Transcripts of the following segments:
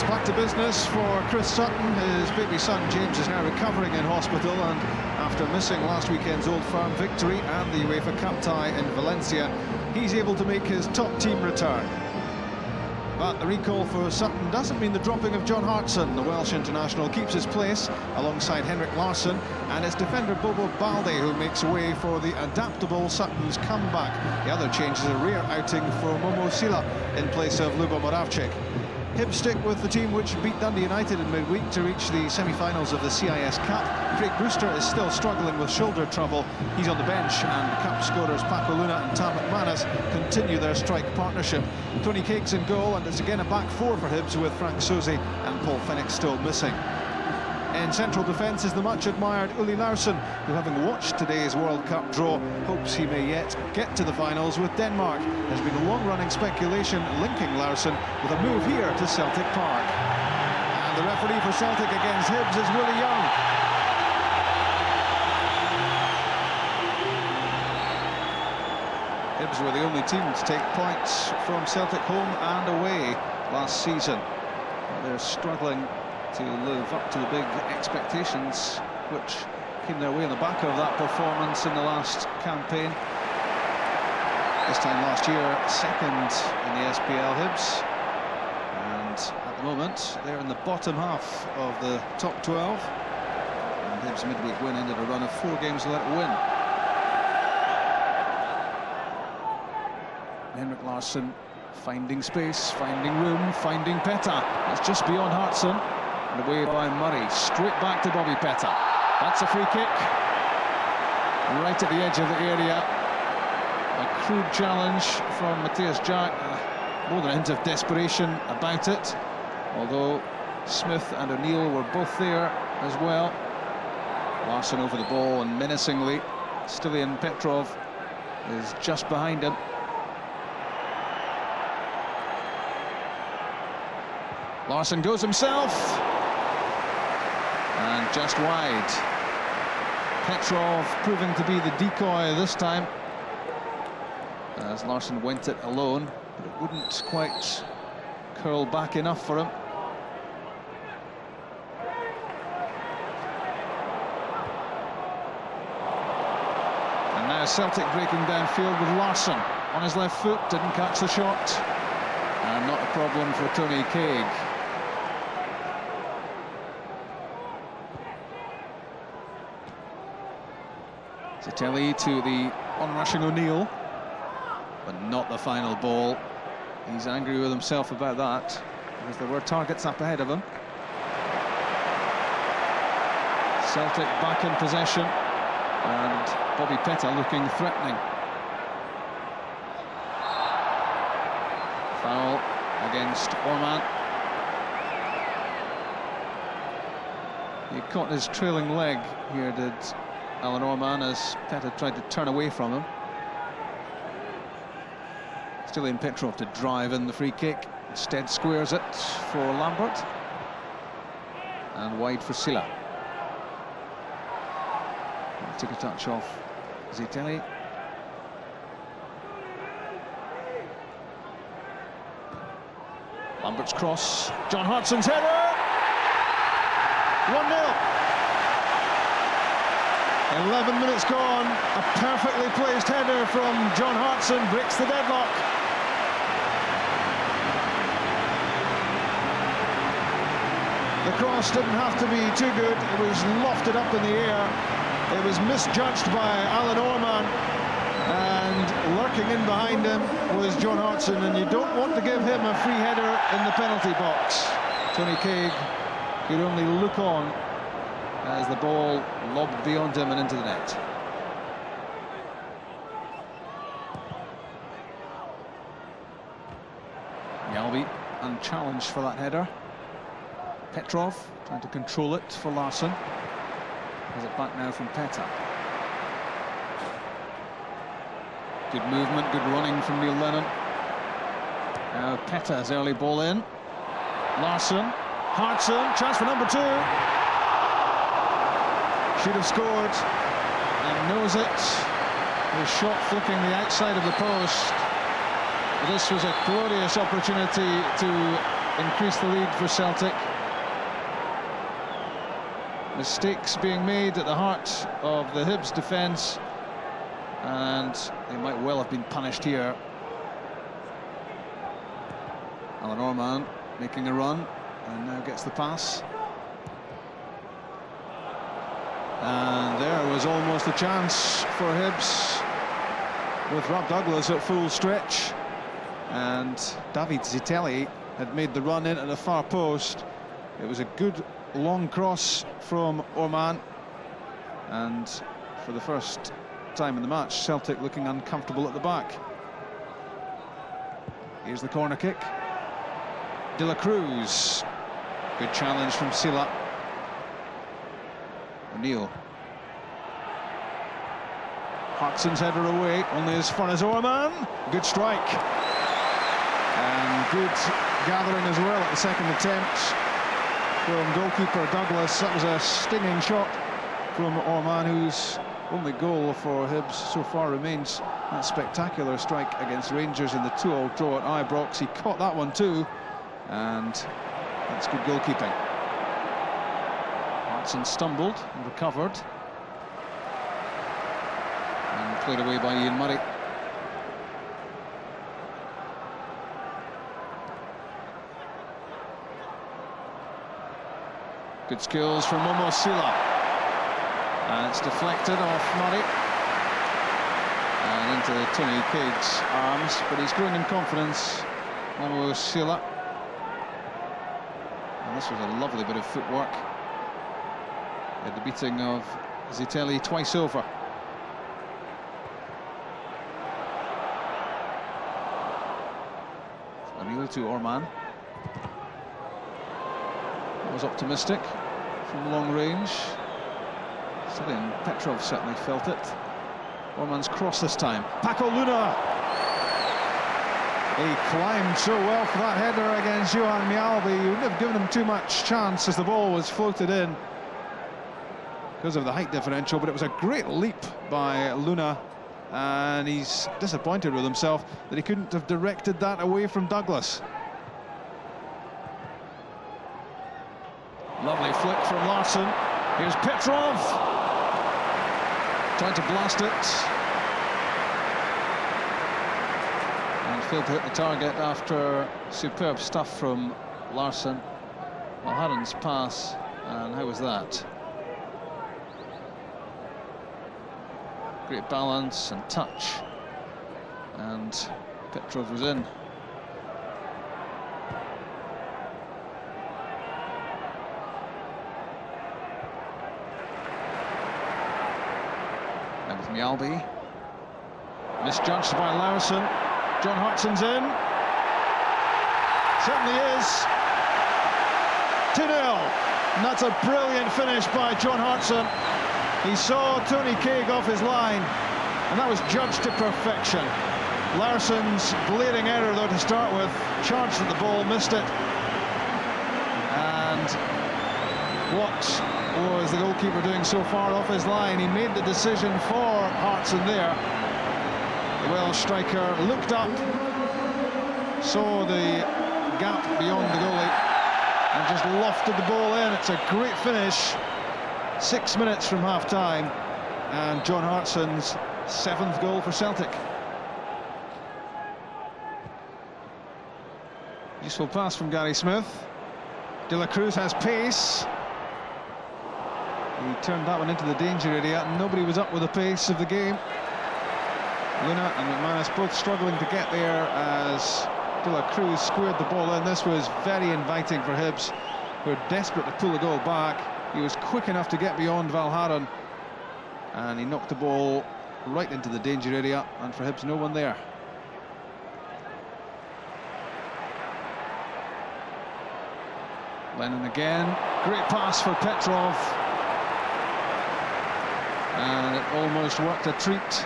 It's back to business for Chris Sutton. His baby son James is now recovering in hospital, and after missing last weekend's Old Firm victory and the UEFA Cup tie in Valencia, he's able to make his top team return. But the recall for Sutton doesn't mean the dropping of John Hartson. The Welsh international keeps his place alongside Henrik Larsson, and it's defender Bobo Baldé who makes way for the adaptable Sutton's comeback. The other change is a rare outing for Momo Sila in place of Lubo Moravcik. Hibs stick with the team which beat Dundee United in midweek to reach the semi-finals of the CIS Cup. Craig Brewster is still struggling with shoulder trouble. He's on the bench, and Cup scorers Paco Luna and Tam McManus continue their strike partnership. Tony Cake's in goal, and it's again a back four for Hibs with Frank Sosie and Paul Fenwick still missing. In central defence is the much-admired Uli Larsson, who, having watched today's World Cup draw, hopes he may yet get to the finals with Denmark. There's been a long-running speculation linking Larsson with a move here to Celtic Park. And the referee for Celtic against Hibs is Willie Young. Hibs were the only team to take points from Celtic home and away last season. They're struggling to live up to the big expectations which came their way on the back of that performance in the last campaign. This time last year, second in the SPL Hibs, and at the moment they're in the bottom half of the top 12. And Hibs' midweek win ended a run of 4 games without a win. Henrik Larsson finding space, finding room, finding Peta. It's just beyond Hartson. And away by Murray, straight back to Bobby Peta. That's a free kick. Right at the edge of the area. A crude challenge from Matthias Jack. More than a hint of desperation about it. Although Smith and O'Neill were both there as well. Larsson over the ball, and menacingly, Stilian Petrov is just behind him. Larsson goes himself. And just wide. Petrov proving to be the decoy this time, as Larsson went it alone, but it wouldn't quite curl back enough for him. And now Celtic breaking downfield with Larsson on his left foot, didn't catch the shot, and not a problem for Tony Craig. Zitelli to the onrushing O'Neill, but not the final ball. He's angry with himself about that, because there were targets up ahead of him. Celtic back in possession, and Bobby Peta looking threatening. Foul against Orman. He caught his trailing leg here, did Alan Orman, as Peta tried to turn away from him. Stilian Petrov to drive in the free kick. Instead squares it for Lambert. And wide for Sila. Took a touch off Zitelli. Lambert's cross. John Hartson's header! 1-0. 11 minutes gone, a perfectly placed header from John Hartson breaks the deadlock. The cross didn't have to be too good, it was lofted up in the air. It was misjudged by Alan Orman, and lurking in behind him was John Hartson, and you don't want to give him a free header in the penalty box. Tony Craig could only look on as the ball lobbed beyond him and into the net. Yalby unchallenged for that header. Petrov trying to control it for Larsson. Has it back now from Peta. Good movement, good running from Neil Lennon. Now Peta's early ball in. Larsson, Hartson, chance for number 2. Should have scored, and knows it. His shot flicking the outside of the post. This was a glorious opportunity to increase the lead for Celtic. Mistakes being made at the heart of the Hibs defence, and they might well have been punished here. Alan Orman making a run, and now gets the pass. And there was almost a chance for Hibs with Rob Douglas at full stretch. And David Zitelli had made the run in at the far post. It was a good long cross from Orman. And for the first time in the match, Celtic looking uncomfortable at the back. Here's the corner kick. De La Cruz. Good challenge from Silla. O'Neill. Hartson's header away, only as far as Orman. Good strike. And good gathering as well at the second attempt from goalkeeper Douglas. That was a stinging shot from Orman, whose only goal for Hibs so far remains that spectacular strike against Rangers in the 2-2 draw at Ibrox. He caught that one too, and that's good goalkeeping. Hartson stumbled and recovered, and played away by Ian Murray. Good skills from Momo Silla, and it's deflected off Murray and into Tony Cade's arms, but he's growing in confidence, Momo Silla. And this was a lovely bit of footwork. At the beating of Zitelli twice over. O'Neill to Orman. That was optimistic from long range. Still, Petrov certainly felt it. Orman's cross this time. Paco Luna. He climbed so well for that header against Johan Mjalby. You wouldn't have given him too much chance as the ball was floated in because of the height differential, but it was a great leap by Luna, and he's disappointed with himself that he couldn't have directed that away from Douglas. Lovely flick from Larsson. Here's Petrov. Tried to blast it. And failed to hit the target after superb stuff from Larsson. Mulharen's pass, and how was that? Great balance and touch, and Petrov was in. And with Mjalby, misjudged by Larsson. John Hartson's in. Certainly is. 2-0, and that's a brilliant finish by John Hartson. He saw Tony Cade off his line, and that was judged to perfection. Larsson's glaring error, though, to start with, charged at the ball, missed it. And what was the goalkeeper doing so far off his line? He made the decision for Hartson there. The Welsh striker looked up, saw the gap beyond the goalie, and just lofted the ball in. It's a great finish. 6 minutes from half-time, and John Hartson's 7th goal for Celtic. Useful pass from Gary Smith. De La Cruz has pace. He turned that one into the danger area, and nobody was up with the pace of the game. Luna and McManus both struggling to get there as De La Cruz squared the ball in. This was very inviting for Hibs, who are desperate to pull the goal back. He was quick enough to get beyond Valharen, and he knocked the ball right into the danger area, and for Hibs, no one there. Lennon again, great pass for Petrov, and it almost worked a treat.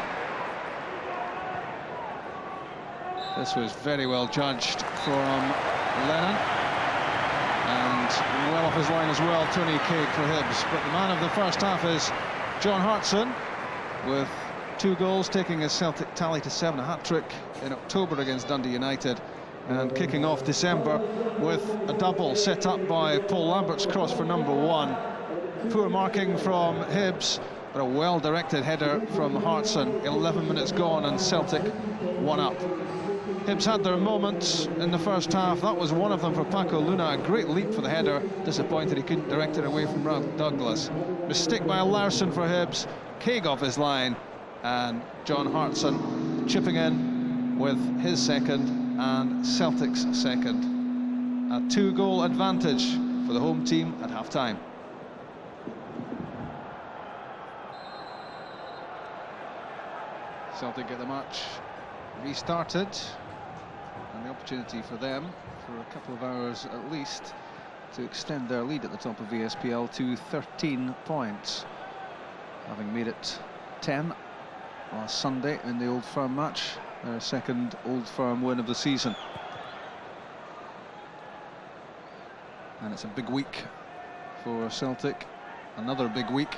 This was very well judged from Lennon, and well off his line as well, Tony Cade for Hibs. But the man of the first half is John Hartson, with 2 goals, taking his Celtic tally to 7, a hat-trick in October against Dundee United, and kicking off December with a double set up by Paul Lambert's cross for number 1. Poor marking from Hibs, but a well-directed header from Hartson. 11 minutes gone and Celtic 1 up. Hibs had their moments in the first half. That was one of them for Paco Luna. A great leap for the header. Disappointed he couldn't direct it away from Douglas. Mistake by Larsson for Hibs. Craig off his line, and John Hartson chipping in with his second and Celtic's second. A 2-goal advantage for the home team at half-time. Celtic get the match restarted, and the opportunity for them for a couple of hours at least to extend their lead at the top of the SPL to 13 points, having made it 10 last Sunday in the Old Firm match, their second Old Firm win of the season. And it's a big week for Celtic, another big week,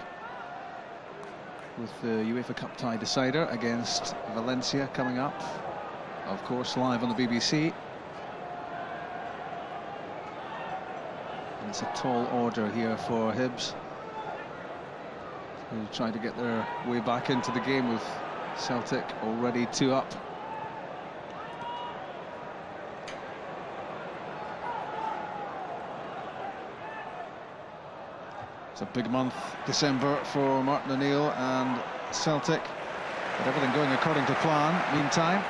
with the UEFA Cup tie decider against Valencia coming up, of course live on the BBC. And it's a tall order here for Hibs, who try to get their way back into the game with Celtic already 2 up. It's a big month, December, for Martin O'Neill and Celtic, but everything going according to plan meantime.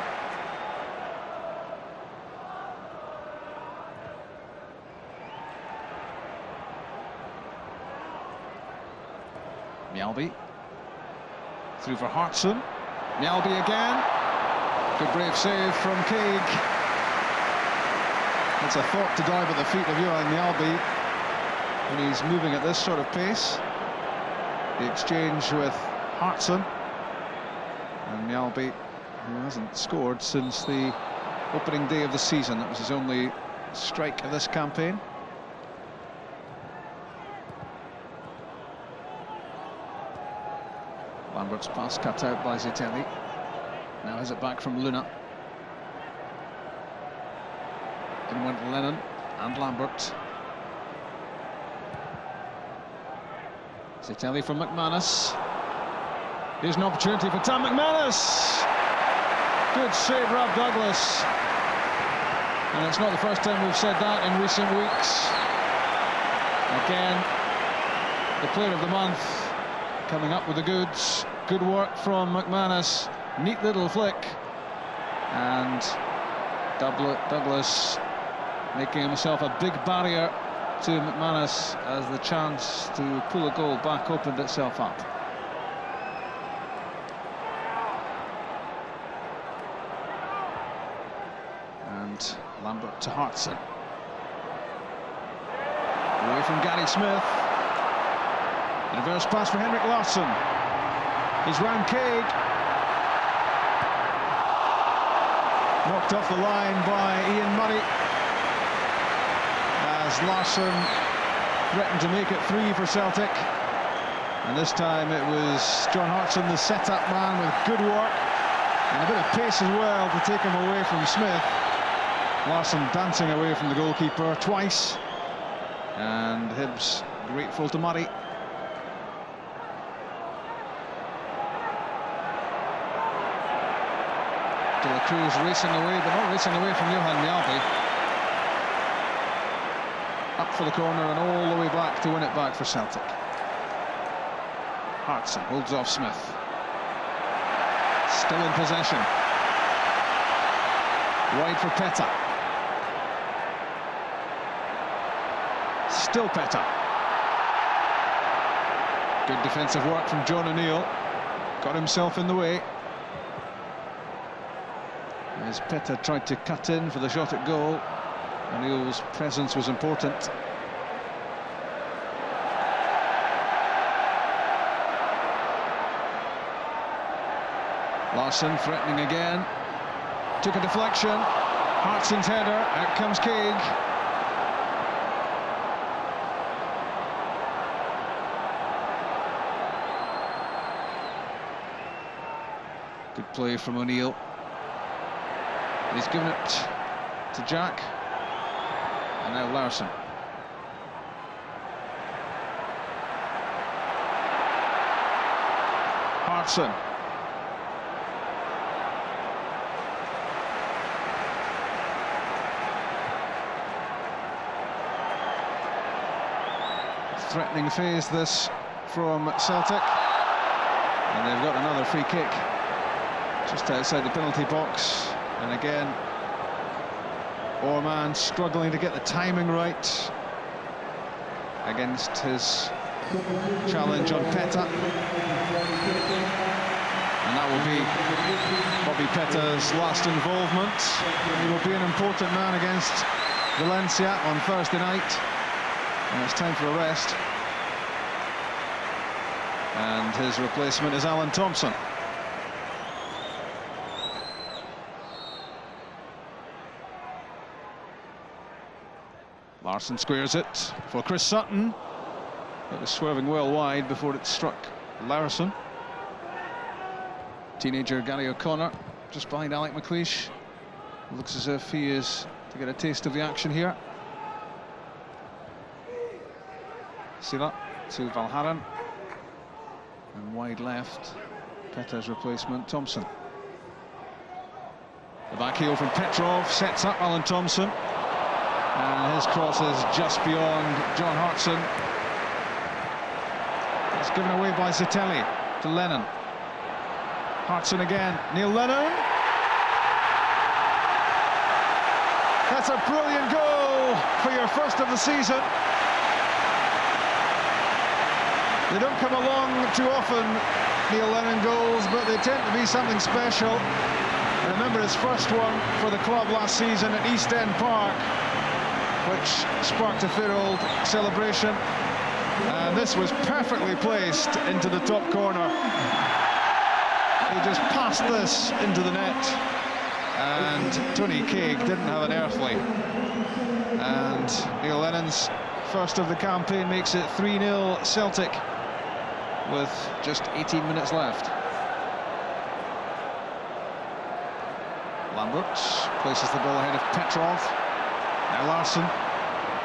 Mjällby through for Hartson. Mjällby again. Good brave save from Craig. It's a thought to dive at the feet of Johan Mjällby when he's moving at this sort of pace. The exchange with Hartson, and Mjällby, who hasn't scored since the opening day of the season. That was his only strike of this campaign. Lambert's pass cut out by Zitelli. Now has it back from Luna. In went Lennon and Lambert. Zitelli from McManus. Here's an opportunity for Tam McManus. Good save, Rob Douglas. And it's not the first time we've said that in recent weeks. Again, the player of the month coming up with the goods. Good work from McManus. Neat little flick. And Douglas making himself a big barrier to McManus as the chance to pull a goal back opened itself up. And Lambert to Hartson. Away from Gary Smith. Reverse pass for Henrik Larsson. He's round Craig. Knocked off the line by Ian Murray, as Larsson threatened to make it 3 for Celtic. And this time it was John Hartson, the set-up man, with good work and a bit of pace as well to take him away from Smith. Larsson dancing away from the goalkeeper twice, and Hibs grateful to Murray. De la Cruz racing away, but not racing away from Johan Mjällby. Up for the corner and all the way back to win it back for Celtic. Hartson holds off Smith. Still in possession. Wide for Peta. Still Peta. Good defensive work from John O'Neill. Got himself in the way, as Peta tried to cut in for the shot at goal. O'Neill's presence was important. Larsson threatening again. Took a deflection. Hartson's header. Out comes Craig. Good play from O'Neill. He's given it to Jack. And now Larsson. Hartson. Threatening phase this from Celtic, and they've got another free kick just outside the penalty box. And again, Orman struggling to get the timing right against his challenge on Peta, and that will be Bobby Peta's last involvement. He will be an important man against Valencia on Thursday night. And it's time for a rest. And his replacement is Alan Thompson. Larsson squares it for Chris Sutton. It was swerving well wide before it struck Larsson. Teenager Gary O'Connor just behind Alec McLeish. Looks as if he is to get a taste of the action here. Sila to Valharan, and wide left, Peta's replacement, Thompson. The back heel from Petrov sets up Alan Thompson, and his cross is just beyond John Hartson. It's given away by Zitelli to Lennon. Hartson again, Neil Lennon. That's a brilliant goal for your first of the season. They don't come along too often, Neil Lennon goals, but they tend to be something special. I remember his first one for the club last season at East End Park, which sparked a fair old celebration. And this was perfectly placed into the top corner. He just passed this into the net, and Tony Craig didn't have an earthly. And Neil Lennon's first of the campaign makes it 3-0 Celtic with just 18 minutes left. Lambert places the ball ahead of Petrov. Now Larsson.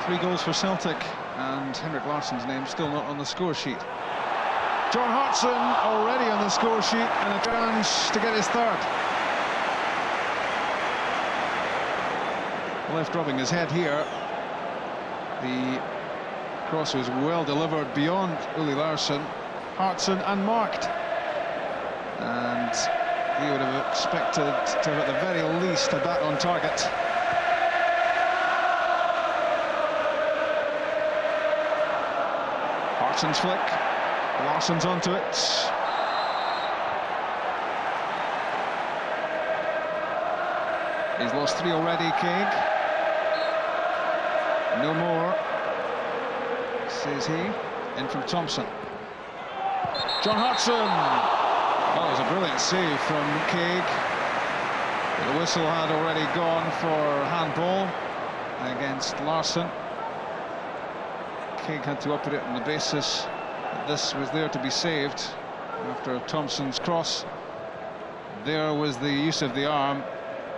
3 goals for Celtic, and Henrik Larsson's name still not on the score sheet. John Hartson already on the score sheet, and a chance to get his third. Left rubbing his head here. The cross was well delivered beyond Uli Larsson. Hartson unmarked, and he would have expected to have at the very least had that on target. Hartson's flick, Larsson's onto it. He's lost 3 already, Craig. No more, says he. In from Thompson. John Hartson. Well, it was a brilliant save from Craig. The whistle had already gone for handball against Larsson. Craig had to operate on the basis that this was there to be saved after Thompson's cross. There was the use of the arm.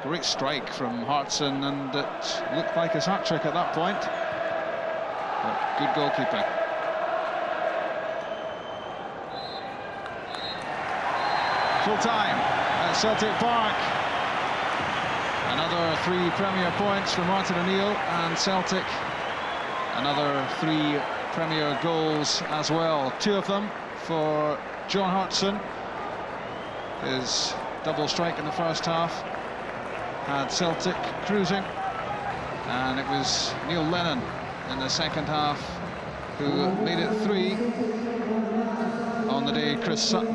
Great strike from Hartson, and it looked like his hat-trick at that point. But good goalkeeping. Full time at Celtic Park. Another 3 Premier points for Martin O'Neill, and Celtic another 3 Premier goals as well. 2 of them for John Hartson. His double strike in the first half had Celtic cruising, and it was Neil Lennon in the second half who made it 3 on the day Chris Sutton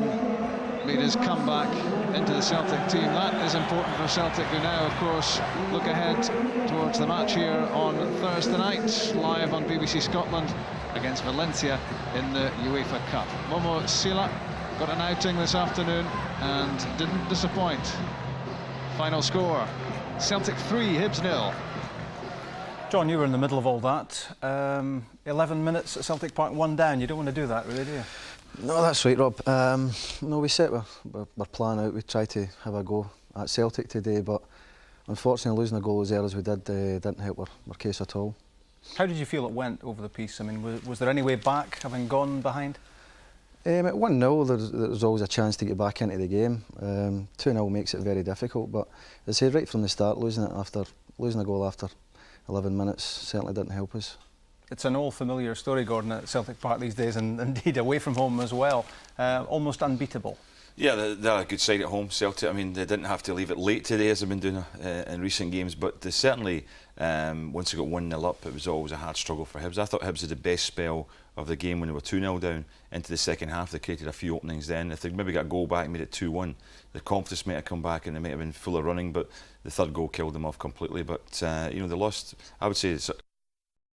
made his comeback into the Celtic team. That is important for Celtic, who now, of course, look ahead towards the match here on Thursday night, live on BBC Scotland against Valencia in the UEFA Cup. Momo Sila got an outing this afternoon and didn't disappoint. Final score, Celtic 3, Hibs 0. John, you were in the middle of all that. 11 minutes at Celtic Park, 1 down. You don't want to do that, really, do you? No, that's right, Rob. No, we set our plan out. We tried to have a go at Celtic today, but unfortunately losing a goal as early as we did didn't help our case at all. How did you feel it went over the piece? I mean, was there any way back, having gone behind? At 1-0 there's always a chance to get back into the game. 2-0 makes it very difficult, but as I say, right from the start, losing a goal after 11 minutes certainly didn't help us. It's an old familiar story, Gordon, at Celtic Park these days, and indeed away from home as well. Almost unbeatable. Yeah, they're a good side at home, Celtic. I mean, they didn't have to leave it late today as they've been doing in recent games, but they certainly, once they got 1-0 up, it was always a hard struggle for Hibs. I thought Hibs had the best spell of the game when they were 2-0 down into the second half. They created a few openings then. If they maybe got a goal back and made it 2-1, the confidence might have come back and they might have been full of running, but the third goal killed them off completely. But, you know, they lost, I would say,